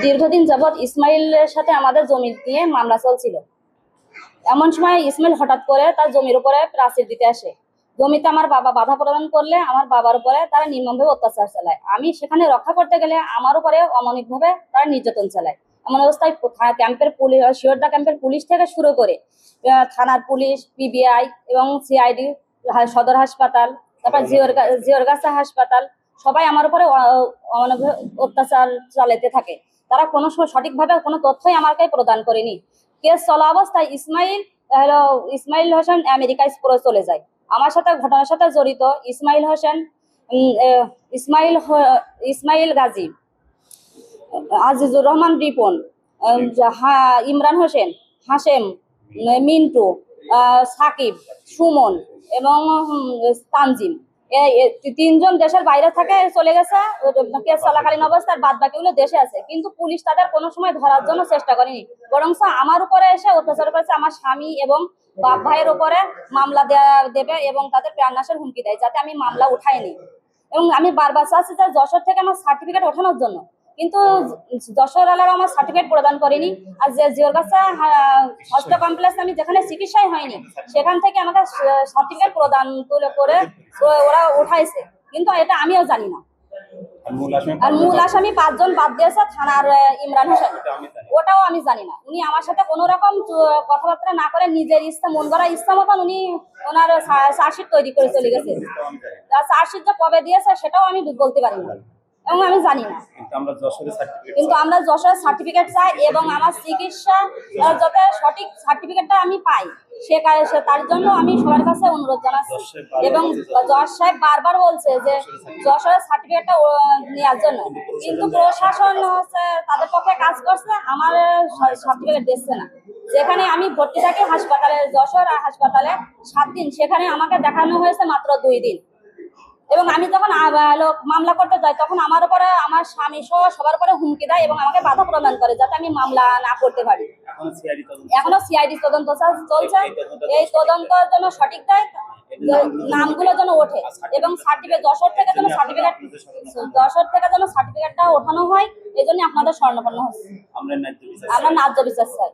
দীর্ঘদিন যাবৎ ইসমাইলের সাথে আমাদের জমি নিয়ে মামলা চলছিল। এমন সময় ইসমাইল হঠাৎ করে তার জমির উপরে প্রাচীর দিতে আসে। জমিতে আমার বাবা বাধা প্রদান করলে আমার বাবার উপরে তারা নির্মমভাবে অত্যাচার চালায়। আমি সেখানে রক্ষা করতে গেলে আমার উপরে অমানবিকভাবে তারা নির্যাতন চালায়। এমন অবস্থায় ক্যাম্পের পুলিশ, শিওরদা ক্যাম্পের পুলিশ থেকে শুরু করে থানার পুলিশ, পিবিআই এবং সিআইডি, সদর হাসপাতাল, তারপর জিওরগাছা হাসপাতাল, সবাই আমার উপরে অত্যাচার চালাতে থাকে। তারা কোনো সঠিকভাবে কোনো তথ্যই আমাকে প্রদান করেনি। কেস চলা অবস্থায় ইসমাইল হোসেন আমেরিকায় চলে যায়। আমার সাথে ঘটনার সাথে জড়িত ইসমাইল হোসেন, ইসমাইল গাজী, আজিজুর রহমান রিপন, ইমরান হোসেন, হাশেম, মিন্টু, সাকিব, সুমন এবং তানজিম, তিনজন দেশের বাইরে থেকে চলে গেছে কেস চলাকালীন অবস্থায়। বাদ বাকিগুলো দেশে আছে, কিন্তু পুলিশ তাদের কোনো সময় ধরার জন্য চেষ্টা করেনি, বরং আমার উপরে এসে অত্যাচার করেছে। আমার স্বামী এবং বাপ ভাইয়ের উপরে মামলা দেবে এবং তাদের প্রাণনাশের হুমকি দেয়, যাতে আমি মামলা উঠাইনি। এবং আমি বারবার চাচ্ছি যে যশোর থেকে আমার সার্টিফিকেট ওঠানোর জন্য, কিন্তু যশোর এলাকার আমার সার্টিফিকেট প্রদান করেনি। আর যে জিওরগাছা হসপিটাল কমপ্লেক্স আমি যেখানে চিকিৎসাই হয়নি, সেখান থেকে আমাকে সার্টিফিকেট প্রদান করে ওরা উঠাইছে, কিন্তু এটা আমিও জানি না। আর মূল আসামি 5 জন বাদ দিয়েছে থানার ইমরান হোসেন, ওটাও আমি জানি না। উনি আমার সাথে কোনো রকম কথাবার্তা না করে নিজের ইচ্ছা, মন গড়া ইচ্ছা মতন উনি ওনার চার্জশিট তৈরি করে চলে গেছে। চার্জশিট যে কবে দিয়েছে সেটাও আমি বলতে পারি না এবং আমি জানি না। কিন্তু আমরা যশোরের সার্টিফিকেট চাই এবং আমার চিকিৎসা যাতে সঠিক সার্টিফিকেটটা আমি পাই, তার জন্য আমি সবার কাছে অনুরোধ জানাচ্ছি। এবং জজ সাহেব বারবার বলছে যে যশোরের সার্টিফিকেটটা নেওয়ার জন্য, কিন্তু প্রশাসন তাদের পক্ষে কাজ করছে, আমার সার্টিফিকেট দিচ্ছে না। যেখানে আমি ভর্তি থাকি হাসপাতালে, যশোর হাসপাতালে 7 দিন, সেখানে আমাকে দেখানো হয়েছে মাত্র 2 দিন। এবং আমি যখন মামলা করতে যাই, তখন আমার উপরে আমার স্বামী সহ সবার উপরে হুমকি দেয় এবং আমাকে বাধা প্রদান করে, যাতে আমি মামলা না করতে পারি। এখনো সিআইডি তদন্ত চলছে। এই তদন্তের জন্য সঠিক দেয়, নামগুলো যেন ওঠে এবং সার্টিফিকেট যশোর থেকে যেন সার্টিফিকেটটা ওঠানো হয়। এই জন্য আপনাদের স্বর্ণপন্ন হচ্ছে। আমরা ন্যায্য বিচার চাই।